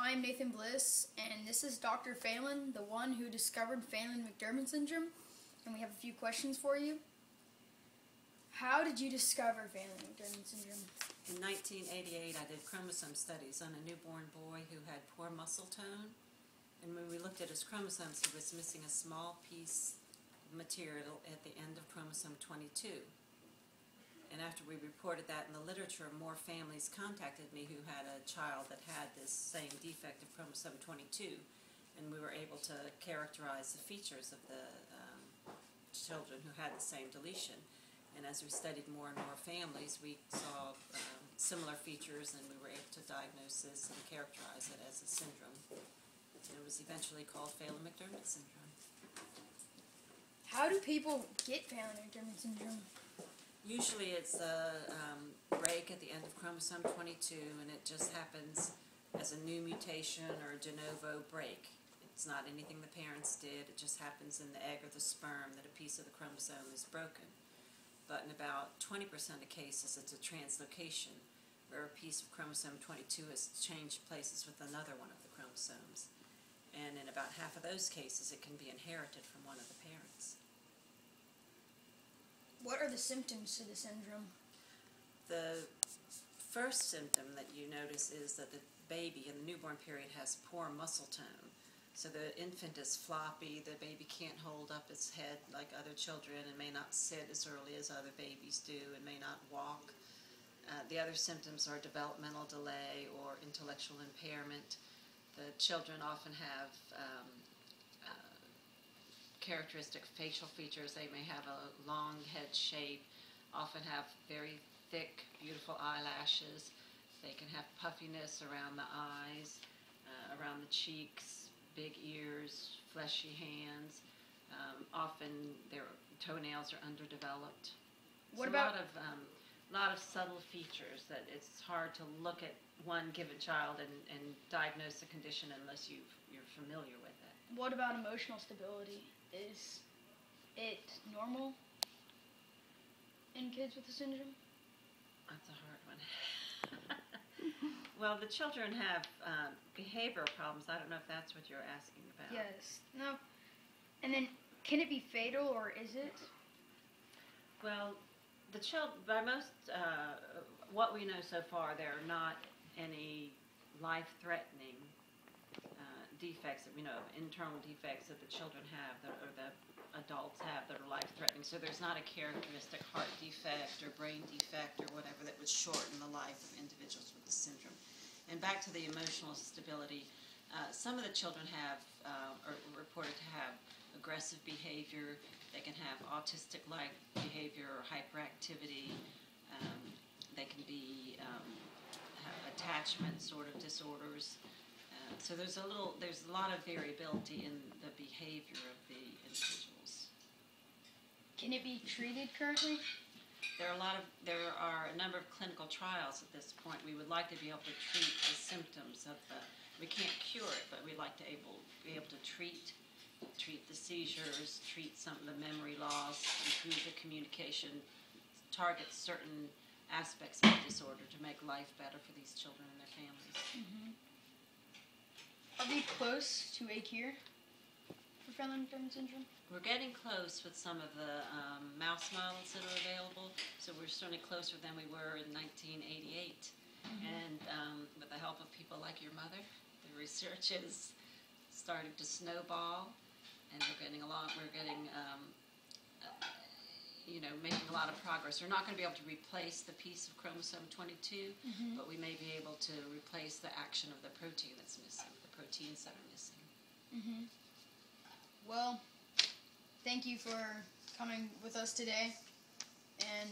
I'm Nathan Bliss, and this is Dr. Phelan, the one who discovered Phelan-McDermid syndrome, and we have a few questions for you. How did you discover Phelan-McDermid syndrome? In 1988, I did chromosome studies on a newborn boy who had poor muscle tone, and when we looked at his chromosomes, he was missing a small piece of material at the end of chromosome 22. And after we reported that in the literature, more families contacted me who had a child that had this same defect of chromosome 22, and we were able to characterize the features of the children who had the same deletion. And as we studied more and more families, we saw similar features, and we were able to diagnose this and characterize it as a syndrome. And it was eventually called Phelan-McDermid syndrome. How do people get Phelan-McDermid syndrome? Usually it's a break at the end of chromosome 22, and it just happens as a new mutation or a de novo break. It's not anything the parents did, it just happens in the egg or the sperm that a piece of the chromosome is broken. But in about 20% of cases it's a translocation, where a piece of chromosome 22 has changed places with another one of the chromosomes. And in about half of those cases it can be inherited from one of the parents. What are the symptoms to the syndrome? The first symptom that you notice is that the baby in the newborn period has poor muscle tone. So the infant is floppy, the baby can't hold up its head like other children, and may not sit as early as other babies do, and may not walk. The other symptoms are developmental delay or intellectual impairment. The children often have characteristic facial features. They may have a long head shape, often have very thick, beautiful eyelashes. They can have puffiness around the eyes, around the cheeks, big ears, fleshy hands. Often their toenails are underdeveloped. What about about a lot of subtle features that it's hard to look at one given child and diagnose the condition unless you're familiar with it. what about emotional stability? Is it normal in kids with the syndrome? That's a hard one. Well, the children have behavioral problems. I don't know if that's what you're asking about. Yes. No. And then, can it be fatal, or is it? Well, by most, what we know so far, there are not any life-threatening defects that we know of, internal defects that the children have, or the adults have, that are life-threatening. So there's not a characteristic heart defect or brain defect or whatever that would shorten the life of individuals with the syndrome. And back to the emotional stability, some of the children are reported to have aggressive behavior. They can have autistic-like behavior or hyperactivity. They can have attachment sort of disorders. So there's a lot of variability in the behavior of the individuals. Can it be treated currently? There are a number of clinical trials at this point. We would like to be able to treat the symptoms of we can't cure it, but we'd like to be able to treat the seizures, treat some of the memory loss, improve the communication, target certain aspects of the disorder to make life better for these children and their families. Mm-hmm. Are we close to a cure for Phelan-McDermid syndrome? We're getting close with some of the mouse models that are available, so we're certainly closer than we were in 1988. Mm-hmm. And with the help of people like your mother, the research is starting to snowball, and we're getting making a lot of progress. We're not going to be able to replace the piece of chromosome 22, mm-hmm. but we may be able to replace the action of the protein that's missing, the proteins that are missing. Mm-hmm. Well, thank you for coming with us today, and